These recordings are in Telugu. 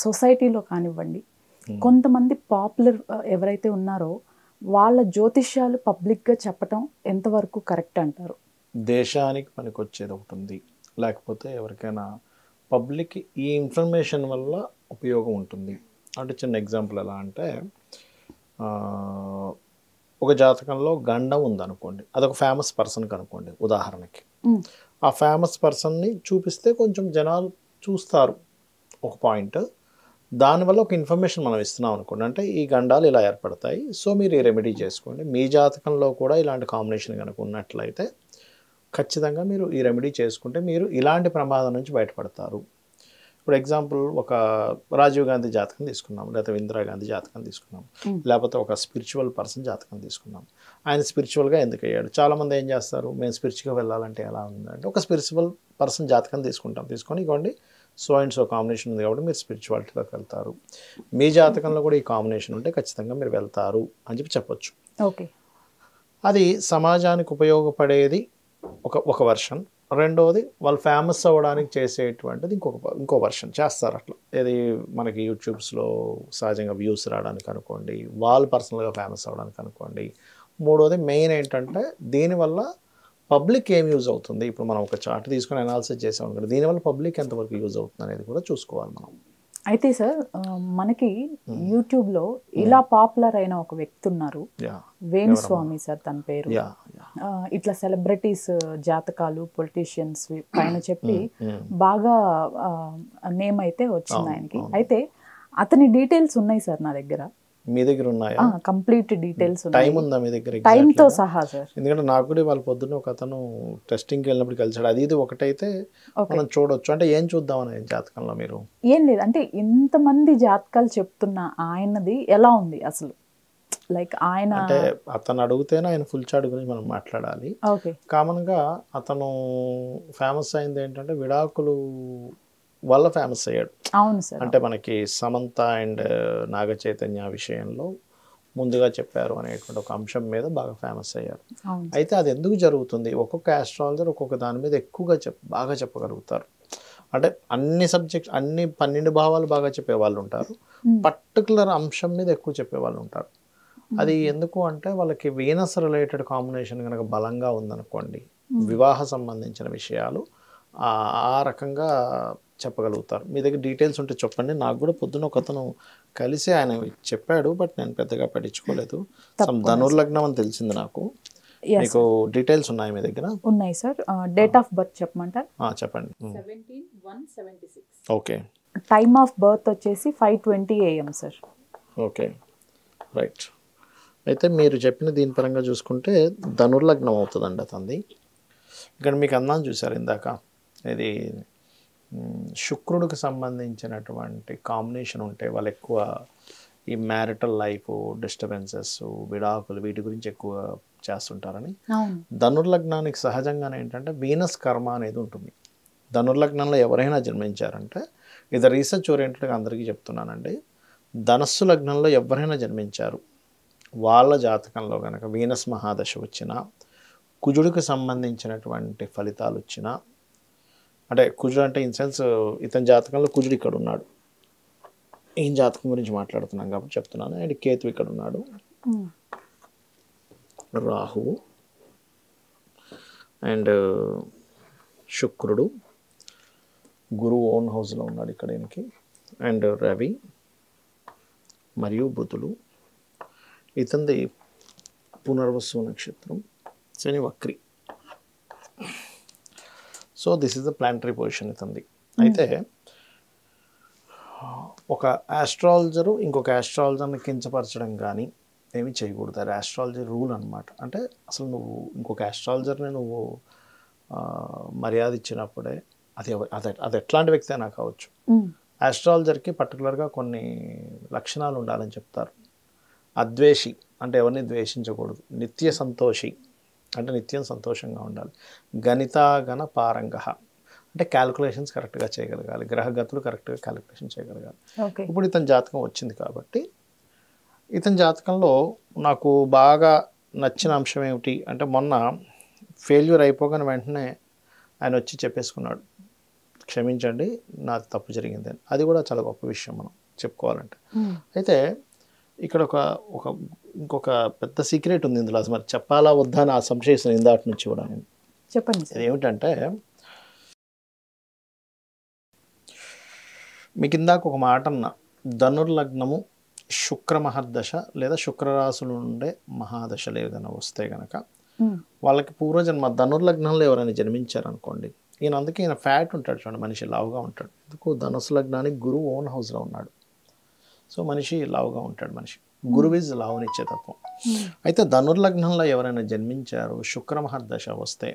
సొసైటీలో కానివ్వండి, కొంతమంది పాపులర్ ఎవరైతే ఉన్నారో వాళ్ళ జ్యోతిష్యాలు పబ్లిక్గా చెప్పటం ఎంతవరకు కరెక్ట్ అంటారు? దేశానికి పనికొచ్చేది ఒకటి ఉంది, లేకపోతే ఎవరికైనా పబ్లిక్ ఈ ఇన్ఫర్మేషన్ వల్ల ఉపయోగం ఉంటుంది. అంటే చిన్న ఎగ్జాంపుల్ ఎలా అంటే, ఒక జాతకంలో గండం ఉందనుకోండి, అదొక ఫేమస్ పర్సన్కి అనుకోండి ఉదాహరణకి. ఆ ఫేమస్ పర్సన్ని చూపిస్తే కొంచెం జనాలు చూస్తారు ఒక పాయింట్. దానివల్ల ఒక ఇన్ఫర్మేషన్ మనం ఇస్తున్నాం అనుకోండి, అంటే ఈ గండాలు ఇలా ఏర్పడతాయి, సో మీరు ఈ రెమెడీ చేసుకోండి. మీ జాతకంలో కూడా ఇలాంటి కాంబినేషన్ కనుక ఉన్నట్లయితే ఖచ్చితంగా మీరు ఈ రెమెడీ చేసుకుంటే మీరు ఇలాంటి ప్రమాదం నుంచి బయటపడతారు. ఇప్పుడు ఎగ్జాంపుల్ ఒక రాజీవ్ గాంధీ జాతకం తీసుకున్నాం, లేకపోతే ఇందిరాగాంధీ జాతకం తీసుకున్నాం, లేకపోతే ఒక స్పిరిచువల్ పర్సన్ జాతకం తీసుకున్నాం. ఆయన స్పిరిచువల్గా ఎందుకు అయ్యాడు? చాలామంది ఏం చేస్తారు, మేము స్పిరిచువల్గా వెళ్ళాలంటే ఎలా ఉందంటే ఒక స్పిరిచువల్ పర్సన్ జాతకం తీసుకొని ఇవ్వండి, సో అండ్ సో కాంబినేషన్ ఉంది కాబట్టి మీరు స్పిరిచువాలిటీలోకి వెళ్తారు. మీ జాతకంలో కూడా ఈ కాంబినేషన్ ఉంటే ఖచ్చితంగా మీరు వెళ్తారు అని చెప్పొచ్చు. ఓకే, అది సమాజానికి ఉపయోగపడేది ఒక వర్షన్. రెండవది వాళ్ళు ఫేమస్ అవ్వడానికి చేసేటువంటిది ఇంకో వర్షన్ చేస్తారు. అట్లా ఏది మనకి యూట్యూబ్స్లో సహజంగా వ్యూస్ రావడానికి అనుకోండి, వాళ్ళు పర్సనల్గా ఫేమస్ అవ్వడానికి అనుకోండి. మూడవది మెయిన్ ఏంటంటే దీనివల్ల పబ్లిక్ ఏం యూజ్ అవుతుంది. ఇప్పుడు మనం ఒక చార్ట్ తీసుకొని అనాలిసిస్ చేసాం అనుకోండి, దీనివల్ల పబ్లిక్ ఎంతవరకు యూజ్ అవుతుంది అనేది కూడా చూసుకోవాలి మనం. అయితే సార్ మనకి యూట్యూబ్లో ఇలా పాపులర్ అయిన ఒక వ్యక్తి ఉన్నారు, వేణుస్వామి సార్ తన పేరు. ఇట్లా సెలబ్రిటీస్ జాతకాలు, పొలిటీషియన్స్ పైన చెప్పి బాగా నేమ్ అయితే వచ్చింది ఆయనకి. అయితే అతని డీటెయిల్స్ ఉన్నాయి సార్ నా దగ్గర. మీ దగ్గర ఉన్నాయా? Complete details. టైం ఉందా మీ దగ్గర? టైంతో సహా సార్. ఎందుకంటే నాకు కూడా వాళ్ళ పొద్దున్న ఒక అతను టెస్టింగ్కి వెళ్ళినప్పుడు కలిసాడు. అది ఇది ఒకటైతే మనం చూడొచ్చు. అంటే ఏం చూద్దామని జాతకంలో మీరు? ఏం లేదు, అంటే ఇంతమంది జాతకాలు చెప్తున్నా ఆయనది ఎలా ఉంది అసలు? లైక్ ఆయన అంటే అతను అడిగితేనే ఆయన ఫుల్ చార్ట్ గురించి మనం మాట్లాడాలి. కామన్గా అతను ఫేమస్ అయింది ఏంటంటే విడాకులు వల్ల ఫేమస్ అయ్యాడు. అవును సార్. అంటే మనకి సమంత అండ్ నాగ చైతన్య విషయంలో ముందుగా చెప్పారు అనేటువంటి ఒక అంశం మీద బాగా ఫేమస్ అయ్యారు. అయితే అది ఎందుకు జరుగుతుంది? ఒక్కొక్క ఆస్ట్రాలజర్ ఒక్కొక్క దాని మీద ఎక్కువగా బాగా చెప్పగలుగుతారు. అంటే అన్ని సబ్జెక్ట్స్, అన్ని 12 భావాలు బాగా చెప్పేవాళ్ళు ఉంటారు, పర్టికులర్ అంశం మీద ఎక్కువ చెప్పేవాళ్ళు ఉంటారు. అది ఎందుకు అంటే వాళ్ళకి వీనస్ రిలేటెడ్ కాంబినేషన్ కనుక బలంగా ఉందనుకోండి, వివాహ సంబంధించిన విషయాలు ఆ రకంగా చెప్పగలుగుతారు. మీ దగ్గర డీటెయిల్స్ ఉంటే చెప్పండి. నాకు కూడా పొద్దున్న ఒక అతను కలిసి ఆయన చెప్పాడు, బట్ నేను పెద్దగా పట్టించుకోలేదు. ధనుర్లగ్నం అని తెలిసింది నాకు. మీకు డీటెయిల్స్ ఉన్నాయి మీ దగ్గర? ఉన్నాయి సార్. డేట్ ఆఫ్ బర్త్ చెప్పమంటారు? చెప్పండి. 17/1/76. ఓకే. టైమ్ ఆఫ్ బర్త్ వచ్చేసి 5:20 AM సార్. Okay, right. అయితే మీరు చెప్పిన దీని పరంగా చూసుకుంటే ధనుర్లగ్నం అవుతుందండి అతనిది. ఇక్కడ మీకు అన్నాను చూసారు ఇందాక, ఇది శుక్రుడికి సంబంధించినటువంటి కాంబినేషన్ ఉంటే వాళ్ళు ఎక్కువ ఈ మ్యారిటల్ లైఫ్ డిస్టర్బెన్సెస్, విడాకులు, వీటి గురించి ఎక్కువ చేస్తుంటారని. ధనుర్లగ్నానికి సహజంగానే ఏంటంటే వీనస్ కర్మ అనేది ఉంటుంది. ధనుర్లగ్నంలో ఎవరైనా జన్మించారంటే, ఇది రీసెర్చ్ ఓరియంటెడ్గా అందరికీ చెప్తున్నానండి, ధనస్సు లగ్నంలో ఎవరైనా జన్మించారు, వాళ్ళ జాతకంలో కనుక వీనస్ మహాదశ వచ్చినా, కుజుడికి సంబంధించినటువంటి ఫలితాలు వచ్చినా, అంటే కుజుడు అంటే ఇన్ సెన్స్ ఇతని జాతకంలో కుజుడు ఇక్కడ ఉన్నాడు, ఈ జాతకం గురించి మాట్లాడుతున్నాం కాబట్టి చెప్తున్నాను. అండ్ కేతు ఇక్కడ ఉన్నాడు, రాహువు అండ్ శుక్రుడు, గురువు ఓన్ హౌస్లో ఉన్నాడు ఇక్కడ ఈయనకి, అండ్ రవి మరియు బుధుడు. ఇతంది పునర్వసు నక్షత్రం, శని వక్రి. So this is the planetary position ఇతంది. అయితే ఒక ఆస్ట్రాలజరు ఇంకొక ఆస్ట్రాలజర్ని కించపరచడం కానీ ఏమీ చేయకూడదు. అది ఆస్ట్రాలజీ రూల్ అనమాట. అంటే అసలు నువ్వు ఇంకొక ఆస్ట్రాలజర్ని నువ్వు మర్యాద ఇచ్చినప్పుడే, అది ఎట్లాంటి వ్యక్తి అయినా కావచ్చు, ఆస్ట్రాలజర్కి పర్టికులర్గా కొన్ని లక్షణాలు ఉండాలని చెప్తారు. అద్వేషి అంటే ఎవరిని ద్వేషించకూడదు, నిత్య సంతోషి అంటే నిత్యం సంతోషంగా ఉండాలి, గణితాగణ పారంగ అంటే క్యాలిక్యులేషన్స్ కరెక్ట్గా చేయగలగాలి, గ్రహగతులు కరెక్ట్గా క్యాలిక్యులేషన్ చేయగలగాలి. ఇప్పుడు ఇతని జాతకం వచ్చింది కాబట్టి, ఇతని జాతకంలో నాకు బాగా నచ్చిన అంశం ఏమిటి అంటే, మొన్న ఫెయిల్యూర్ అయిపోగానే వెంటనే ఆయన వచ్చి చెప్పేసుకున్నాడు, క్షమించండి నాది తప్పు జరిగింది అని. అది కూడా చాలా గొప్ప విషయం మనం చెప్పుకోవాలంటే. అయితే ఇక్కడ ఒక ఇంకొక పెద్ద సీక్రెట్ ఉంది ఇందులో, అసలు మరి చెప్పాలా వద్దా అని ఆ సంశయిస్తాను ఇందాటి నుంచి కూడా నేను. చెప్పండి సార్. ఏమిటంటే మీకు ఇందాక ఒక మాట అన్న, ధనుర్లగ్నము శుక్ర మహర్దశ లేదా శుక్రరాశులు ఉండే మహాదశలు ఏదైనా వస్తే గనక వాళ్ళకి పూర్వజన్మ ధనుర్లగ్నంలో ఎవరైనా జన్మించారనుకోండి, ఈయన అందుకే ఈయన ఫ్యాట్ ఉంటాడు చూడండి, మనిషి లావుగా ఉంటాడు. ఎందుకు? ధనుసు లగ్నానికి గురువు ఓన్ హౌస్లో ఉన్నాడు. సో మనిషి లావుగా ఉంటాడు. మనిషి గురువు ఈజ్ లావునిచ్చే తత్వం. అయితే ధనుర్లగ్నంలో ఎవరైనా జన్మించారు, శుక్ర మహర్దశ వస్తే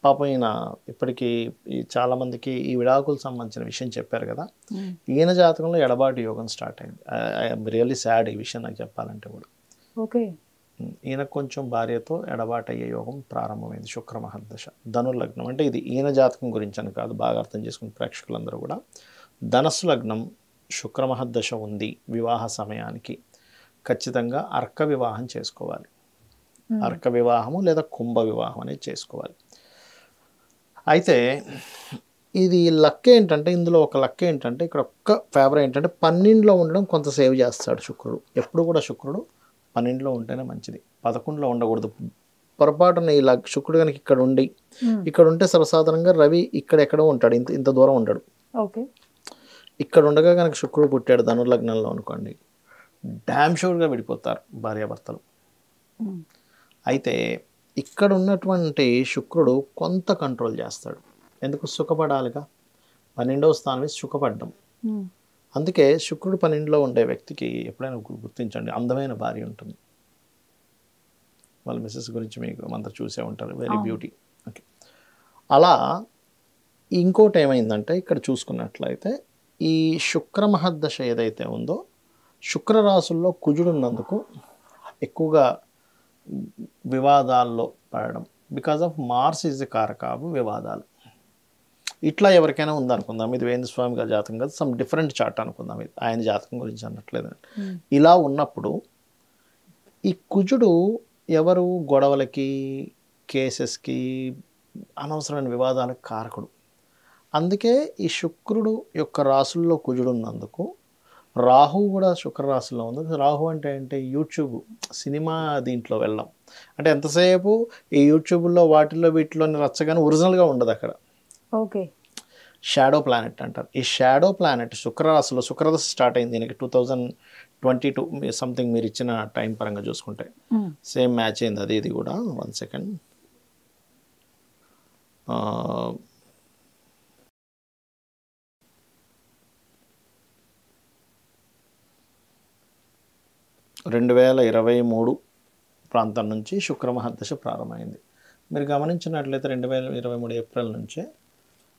పాపం ఈయన ఇప్పటికీ చాలామందికి ఈ విడాకులకు సంబంధించిన విషయం చెప్పారు కదా, ఈయన జాతకంలో ఎడబాటు యోగం స్టార్ట్ అయింది. ఐఎమ్ రియల్లీ సాడ్ ఈ విషయం నాకు చెప్పాలంటే కూడా. ఓకే. ఈయనకు కొంచెం భార్యతో ఎడబాటు అయ్యే యోగం ప్రారంభమైంది శుక్ర మహర్దశ. ధనుర్లగ్నం అంటే ఇది ఈయన జాతకం గురించి అని కాదు, బాగా అర్థం చేసుకున్న ప్రేక్షకులందరూ కూడా. ధనస్సు లగ్నం శుక్ర మహర్దశ ఉంది వివాహ సమయానికి ఖచ్చితంగా అర్క వివాహం చేసుకోవాలి. అర్క వివాహము లేదా కుంభ వివాహం అనేది చేసుకోవాలి. అయితే ఇది లక్ ఏంటంటే, ఇందులో ఒక లక్ ఏంటంటే, ఇక్కడ ఒక్క ఫేవర్ ఏంటంటే 12లో ఉండడం కొంత సేవ్ చేస్తాడు శుక్రుడు. ఎప్పుడు కూడా శుక్రుడు 12లో ఉంటేనే మంచిది, 11లో ఉండకూడదు. పొరపాటున ఈ శుక్రుడు కనుక ఇక్కడ ఉంటే సర్వసాధారణంగా రవి ఇక్కడ ఎక్కడో ఉంటాడు, ఇంత దూరం ఉండడు. ఓకే. ఇక్కడ ఉండగా కనుక శుక్రుడు పుట్టాడు ధనుర్లగ్నంలో అనుకోండి, డ్యామ్ షూర్గా విడిపోతారు భార్యాభర్తలు. అయితే ఇక్కడ ఉన్నటువంటి శుక్రుడు కొంత కంట్రోల్ చేస్తాడు. ఎందుకు? సుఖపడాలిగా, 12వ స్థానం సుఖపడ్డం. అందుకే శుక్రుడు 12లో ఉండే వ్యక్తికి ఎప్పుడైనా గుర్తించండి, అందమైన భార్య ఉంటుంది. వాళ్ళ మిస్సెస్ గురించి మీకు అంతా చూసే ఉంటారు, వెరీ బ్యూటీ. ఓకే. అలా ఇంకోటి ఏమైందంటే, ఇక్కడ చూసుకున్నట్లయితే ఈ శుక్ర మహర్దశ ఏదైతే ఉందో, శుక్ర రాశుల్లో కుజుడు ఉన్నందుకు ఎక్కువగా వివాదాల్లో పడడం. బికాజ్ ఆఫ్ మార్స్ ఈజ్ కారకాబు వివాదాలు. ఇట్లా ఎవరికైనా ఉందనుకుందాం, ఇది వేంద్ర స్వామి గారి జాతకం కాదు, సమ్ డిఫరెంట్ చార్ట్ అనుకుందాం, ఇది ఆయన జాతకం గురించి అనట్లేదు. ఇలా ఉన్నప్పుడు ఈ కుజుడు ఎవరు? గొడవలకి, కేసెస్కి, అనవసరమైన వివాదాలకు కారకుడు. అందుకే ఈ శుక్రుడు యొక్క రాశుల్లో కుజుడు ఉన్నందుకు, రాహు కూడా శుక్ర రాశిలో ఉంది. రాహు అంటే ఏంటి? యూట్యూబ్, సినిమా దీంట్లో వెళ్ళడం. అంటే ఎంతసేపు ఈ యూట్యూబ్లో వాటిల్లో వీటిలోని రచ్చగానే ఒరిజినల్గా ఉండదు అక్కడ. ఓకే. షాడో ప్లానెట్ అంటారు. ఈ షాడో ప్లానెట్ శుక్ర రాశిలో, శుక్రదశ స్టార్ట్ అయింది దీనికి 2022 సంథింగ్ మీరు ఇచ్చిన టైం పరంగా చూసుకుంటే సేమ్ మ్యాచ్ అయింది అది ఇది కూడా. 1 సెకండ్. (2023) ప్రాంతం నుంచి శుక్ర మహర్దశ ప్రారంభమైంది. మీరు గమనించినట్లయితే 2023 ఏప్రిల్ నుంచే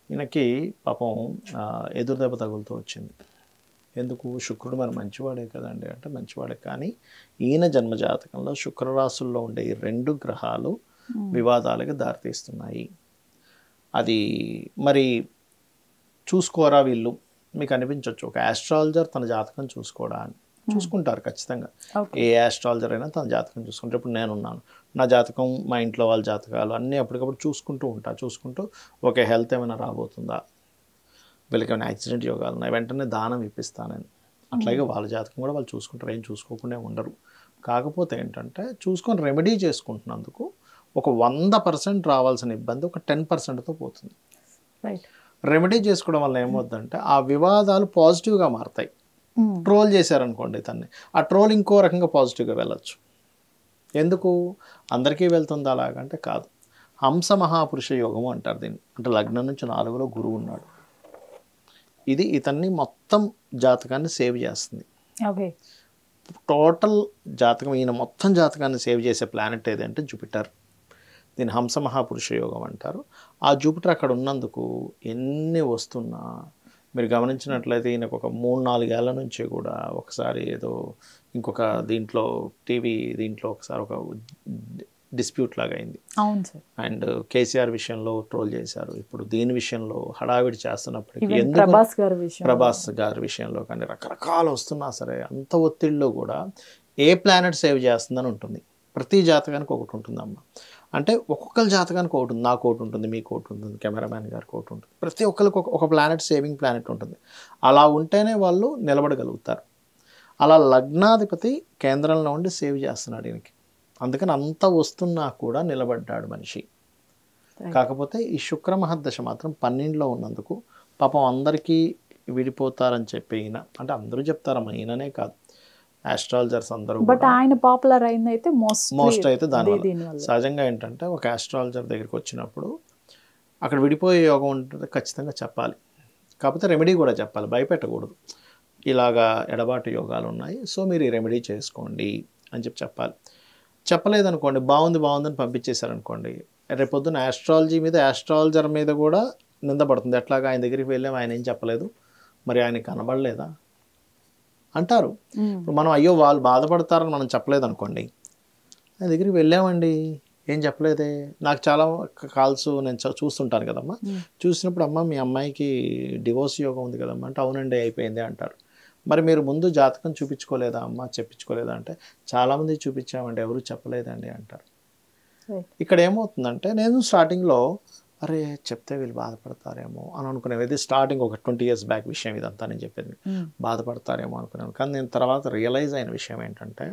ఈయనకి పాపం ఎదురుదెబ్బ తగులుతూ వచ్చింది. ఎందుకు? శుక్రుడు మరి మంచివాడే కదండి అంటే మంచివాడే, కానీ ఈయన జన్మజాతకంలో శుక్రరాశుల్లో ఉండే ఈ 2 గ్రహాలు వివాదాలకు దారితీస్తున్నాయి. అది మరి చూసుకోరా వీళ్ళు? మీకు అనిపించవచ్చు, ఒక ఆస్ట్రాలజర్ తన జాతకం చూసుకోవడా అని. చూసుకుంటారు ఖచ్చితంగా. ఏ ఆస్ట్రాలజర్ అయినా తన జాతకం చూసుకుంటే, ఇప్పుడు నేనున్నాను, నా జాతకం, మా ఇంట్లో వాళ్ళ జాతకాలు అన్నీ అప్పటికప్పుడు చూసుకుంటూ చూసుకుంటూ ఓకే హెల్త్ ఏమైనా రాబోతుందా, వీళ్ళకి ఏమైనా యాక్సిడెంట్ యోగాలు ఉన్నాయి, వెంటనే దానం ఇప్పిస్తానని. అట్లాగే వాళ్ళ జాతకం కూడా వాళ్ళు చూసుకుంటారు, ఏం చూసుకోకుండా ఉండరు. కాకపోతే ఏంటంటే చూసుకొని రెమెడీ చేసుకుంటున్నందుకు ఒక 100% రావాల్సిన ఇబ్బంది ఒక 10%తో పోతుంది. రెమెడీ చేసుకోవడం వల్ల ఏమవుతుందంటే ఆ వివాదాలు పాజిటివ్గా మారుతాయి. ట్రోల్ చేశారనుకోండి తన్ని, ఆ ట్రోల్ ఇంకో రకంగా పాజిటివ్గా వెళ్ళచ్చు. ఎందుకు? అందరికీ వెళ్తుంది అలాగంటే కాదు. హంస మహాపురుష యోగము అంటారు దీన్ని. అంటే లగ్నం నుంచి 4లో గురువు ఉన్నాడు. ఇది ఇతన్ని మొత్తం జాతకాన్ని సేవ్ చేస్తుంది. టోటల్ జాతకం, ఈయన మొత్తం జాతకాన్ని సేవ్ చేసే ప్లానెట్ ఏదంటే జూపిటర్. దీన్ని హంస మహాపురుష యోగం అంటారు. ఆ జూపిటర్ అక్కడ ఉన్నందుకు ఎన్ని వస్తున్నా, మీరు గమనించినట్లయితే ఈయనకు ఒక 3-4 ఏళ్ల నుంచి కూడా ఒకసారి ఏదో ఇంకొక దీంట్లో టీవీ దీంట్లో ఒకసారి ఒక డిస్ప్యూట్ లాగా అయింది. అవును సార్. అండ్ కేసీఆర్ విషయంలో ట్రోల్ చేశారు. ఇప్పుడు దీని విషయంలో హడావిడి చేస్తున్నప్పటికీ ప్రభాస్ గారి విషయంలో కానీ రకరకాలు వస్తున్నా సరే అంత ఒత్తిడిలో కూడా ఏ ప్లానెట్ సేవ్ చేస్తుందని ఉంటుంది. ప్రతి జాతకానికి ఒకటి ఉంటుందమ్మ. అంటే ఒక్కొక్కరి జాతకానికి ఒకటి ఉంది. నాకు ఒకటి ఉంటుంది, మీకు ఒకటి ఉంటుంది, కెమెరామ్యాన్ గారికి ఒకటి ఉంటుంది. ప్రతి ఒక్కరికి ఒక ప్లానెట్ సేవింగ్ ప్లానెట్ ఉంటుంది. అలా ఉంటేనే వాళ్ళు నిలబడగలుగుతారు. అలా లగ్నాధిపతి కేంద్రంలో ఉండి సేవ్ చేస్తున్నాడు ఈయనకి. అందుకని అంత వస్తున్నా కూడా నిలబడ్డాడు మనిషి. కాకపోతే ఈ శుక్ర మహర్దశ మాత్రం 12లో ఉన్నందుకు పాపం అందరికీ విడిపోతారని చెప్పి ఈయన, అంటే అందరూ చెప్తారమ్మా, ఈయననే కాదు, ఆస్ట్రాలజర్స్ అందరూ. బట్ ఆయన పాపులర్ అయింది అయితే మోస్ట్ అయితే దానివల్ల. సహజంగా ఏంటంటే ఒక ఆస్ట్రాలజర్ దగ్గరికి వచ్చినప్పుడు అక్కడ విడిపోయే యోగం ఉంటుంది ఖచ్చితంగా చెప్పాలి. కాకపోతే రెమెడీ కూడా చెప్పాలి, భయపెట్టకూడదు. ఇలాగా ఎడబాటు యోగాలు ఉన్నాయి, సో మీరు ఈ రెమెడీ చేసుకోండి అని చెప్పాలి. చెప్పలేదనుకోండి, బాగుందని పంపించేశారనుకోండి, రేపొద్దున ఆస్ట్రాలజీ మీద, ఆస్ట్రాలజర్ మీద కూడా నిందపడుతుంది. ఎట్లాగా ఆయన దగ్గరికి వెళ్ళాము, ఆయన ఏం చెప్పలేదు, మరి ఆయనకి కనబడలేదా అంటారు. ఇప్పుడు మనం అయ్యో వాళ్ళు బాధపడతారని మనం చెప్పలేదు అనుకోండి, ఆయన దగ్గరికి వెళ్ళామండి ఏం చెప్పలేదే. నాకు చాలా కాల్స్ నేను చూస్తుంటాను కదమ్మా, చూసినప్పుడు అమ్మ మీ అమ్మాయికి డివోర్స్ యోగం ఉంది కదమ్మా అంటే అవునండి అయిపోయింది అంటారు. మరి మీరు ముందు జాతకం చూపించుకోలేదా అమ్మ, చెప్పించుకోలేదా అంటే చాలామంది చూపించామండి ఎవరు చెప్పలేదండి అంటారు. ఇక్కడ ఏమవుతుందంటే నేను స్టార్టింగ్లో అరే చెప్తే వీళ్ళు బాధపడతారేమో అని అనుకునేది. ఇది స్టార్టింగ్ ఒక 20 years బ్యాక్ విషయం ఇదంతా నేను చెప్పేది. బాధపడతారేమో అనుకున్నాను. కానీ నేను తర్వాత రియలైజ్ అయిన విషయం ఏంటంటే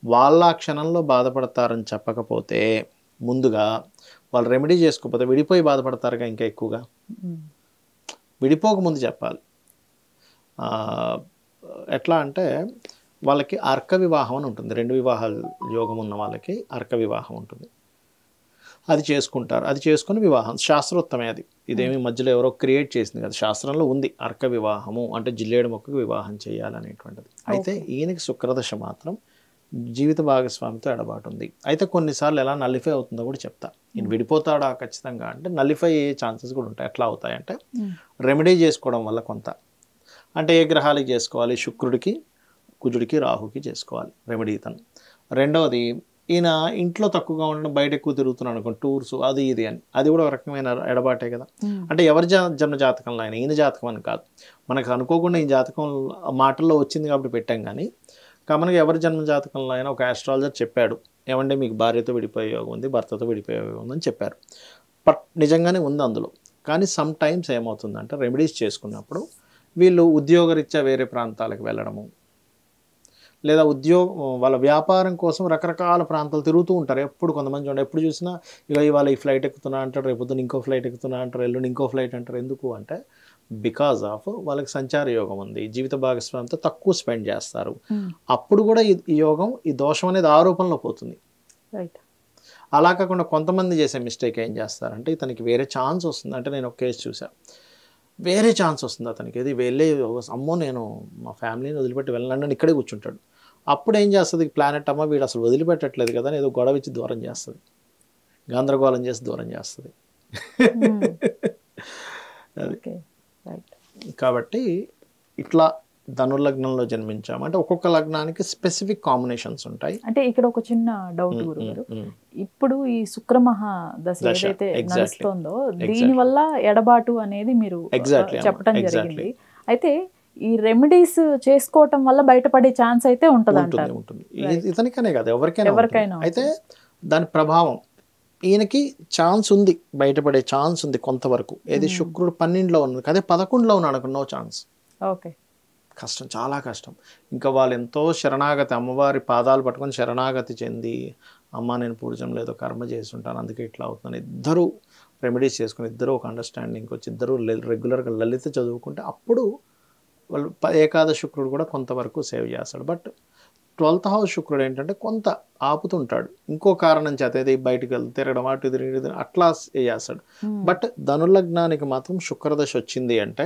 వాళ్ళ క్షణంలో బాధపడతారని చెప్పకపోతే ముందుగా వాళ్ళు రెమెడీ చేసుకోకపోతే విడిపోయి బాధపడతారుగా ఇంకా ఎక్కువగా. విడిపోకముందు చెప్పాలి. ఎట్లా అంటే వాళ్ళకి అర్క వివాహం అని ఉంటుంది. 2 వివాహాల యోగం ఉన్న వాళ్ళకి అర్క వివాహం ఉంటుంది. అది చేసుకుంటారు. అది చేసుకుని వివాహం శాస్త్రోత్తమే. అది ఇదేమి మధ్యలో ఎవరో క్రియేట్ చేసింది కదా, శాస్త్రంలో ఉంది అర్క వివాహము అంటే జిల్లేడు మొక్కకు వివాహం చేయాలనేటువంటిది. అయితే ఈయనకి శుక్రదశ మాత్రం జీవిత భాగస్వామితో ఎడబాటు ఉంది. అయితే కొన్నిసార్లు ఎలా నల్లిఫై అవుతుందో కూడా చెప్తా. ఈయన విడిపోతాడా ఖచ్చితంగా అంటే నల్లిఫై అయ్యే ఛాన్సెస్ కూడా ఉంటాయి. ఎట్లా అవుతాయంటే రెమెడీ చేసుకోవడం వల్ల కొంత, అంటే ఏ గ్రహాలకి చేసుకోవాలి, శుక్రుడికి, కుజుడికి, రాహుకి చేసుకోవాలి రెమెడీ తను. రెండవది ఈయన ఇంట్లో తక్కువగా ఉండడం, బయట ఎక్కువ తిరుగుతున్నాడు అనుకోండి, టూర్స్ అది ఇది అని, అది కూడా ఒక రకమైన ఎడబాటే కదా. అంటే ఎవరి జన్మ జాతకంలో అయినా, ఈయన జాతకం అని కాదు, మనకు అనుకోకుండా ఈ జాతకం మాటల్లో వచ్చింది కాబట్టి పెట్టాం. కానీ కామన్గా ఎవరి జన్మ జాతకంలో అయినా ఒక ఆస్ట్రాలజర్ చెప్పాడు ఏమంటే మీకు భార్యతో విడిపోయే యోగం ఉంది, భర్తతో విడిపోయే యోగం ఉందని చెప్పారు. బట్ నిజంగానే ఉంది అందులో. కానీ సమ్ టైమ్స్ ఏమవుతుందంటే రెమెడీస్ చేసుకున్నప్పుడు వీళ్ళు ఉద్యోగరీత్యా వేరే ప్రాంతాలకు వెళ్ళడము, లేదా వాళ్ళ వ్యాపారం కోసం రకరకాల ప్రాంతాలు తిరుగుతూ ఉంటారు. ఎప్పుడు కొంతమంది చూడండి, ఎప్పుడు చూసినా ఇవాళ ఈ ఫ్లైట్ ఎక్కుతున్నా అంటారు, రేపు పొద్దున్న ఇంకో ఫ్లైట్ ఎక్కుతున్నా అంటారు, ఎల్లుండి ఇంకో ఫ్లైట్ అంటారు. ఎందుకు అంటే బికాజ్ ఆఫ్ వాళ్ళకి సంచార యోగం ఉంది, జీవిత భాగస్వామితో తక్కువ స్పెండ్ చేస్తారు. అప్పుడు కూడా ఈ యోగం, ఈ దోషం అనేది ఆరోపణలో పోతుంది. అలా కాకుండా కొంతమంది చేసే మిస్టేక్ ఏం చేస్తారంటే ఇతనికి వేరే ఛాన్స్ వస్తుంది. అంటే నేను ఒక కేసు చూసాను, వేరే ఛాన్స్ వస్తుంది అతనికి, ఇది వెళ్ళే అమ్మో నేను మా ఫ్యామిలీని వదిలిపెట్టి వెళ్ళాలని ఇక్కడే కూర్చుంటాడు. అప్పుడు ఏం చేస్తుంది ప్లానెట్ అమ్మ వీడు అసలు వదిలిపెట్టట్లేదు కదా అని ఏదో గొడవ ఇచ్చి దూరం చేస్తుంది, గందరగోళం చేసి దూరం చేస్తుంది. అది కాబట్టి ఇట్లా ధనుర్లగ్నంలో జన్మించామంటే ఒక్కొక్క లగ్నానికి స్పెసిఫిక్ కాంబినేషన్స్ ఉంటాయి. అంటే ఇక్కడ ఒక చిన్న డౌట్ గురుగారు, ఇప్పుడు ఈ శుక్ర మహాదశ ఏదైతే నడుస్తుందో దీని వల్ల ఎడబాటు అనేది మీరు చెప్పడం జరిగింది. అయితే ఈ రెమెడీస్ చేసుకోవటం వల్ల బయటపడే ఛాన్స్ అయితే ఉంటుంది. ఇతనికనే కాదు ఎవరికైనా. అయితే దాని ప్రభావం ఈయనకి ఛాన్స్ ఉంది, బయటపడే ఛాన్స్ ఉంది కొంతవరకు. ఏది శుక్రుడు 12లో ఉన్నది, అదే 11లో ఉన్నాడు అనుకో, నో ఛాన్స్. ఓకే, కష్టం, చాలా కష్టం. ఇంకా వాళ్ళు ఎంతో శరణాగతి, అమ్మవారి పాదాలు పట్టుకొని శరణాగతి చెంది అమ్మ నేను పూర్వం లేదో కర్మ చేస్తుంటాను అందుకే ఇట్లా అవుతున్నాను, ఇద్దరు రెమెడీస్ చేసుకుని ఇద్దరు ఒక అండర్స్టాండింగ్కి వచ్చి ఇద్దరు రెగ్యులర్గా లలిత చదువుకుంటే అప్పుడు వాళ్ళు ఏకాదశ శుక్రుడు కూడా కొంతవరకు సేవ్ చేస్తాడు. బట్ 12th house శుక్రుడు ఏంటంటే కొంత ఆపుతుంటాడు, ఇంకో కారణం చేత ఏది బయటకు వెళ్తే తిరగడం అటు తిరిగి అట్లా చేస్తాడు. బట్ ధనుర్లగ్నానికి మాత్రం శుక్రదశ వచ్చింది అంటే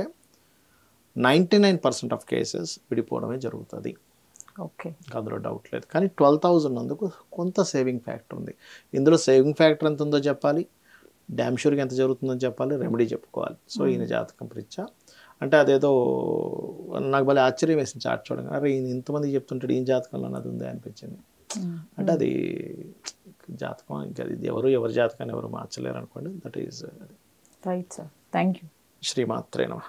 99% ఆఫ్ కేసెస్ విడిపోవడమే జరుగుతుంది. ఓకే, అందులో డౌట్ లేదు. కానీ 12th house ఉన్నందుకు కొంత సేవింగ్ ఫ్యాక్టర్ ఉంది. ఇందులో సేవింగ్ ఫ్యాక్టర్ ఎంత ఉందో చెప్పాలి, డ్యామ్ షూర్గా ఎంత జరుగుతుందో చెప్పాలి, రెమెడీ చెప్పుకోవాలి. సో ఈయన జాతకం ప్రీత్యా అంటే అదేదో నాకు భలే ఆశ్చర్యం వేసింది చాట్ చూడగా, అరే ఈయన ఇంతమంది చెప్తుంటాడు ఈ జాతకంలో అది ఉంది అనిపించింది. అంటే అది జాతకం, ఇంకా ఎవరి జాతకాన్ని ఎవరు మార్చలేరు అనుకోండి. That is right sir. Thank you. శ్రీమాత్రే నమః.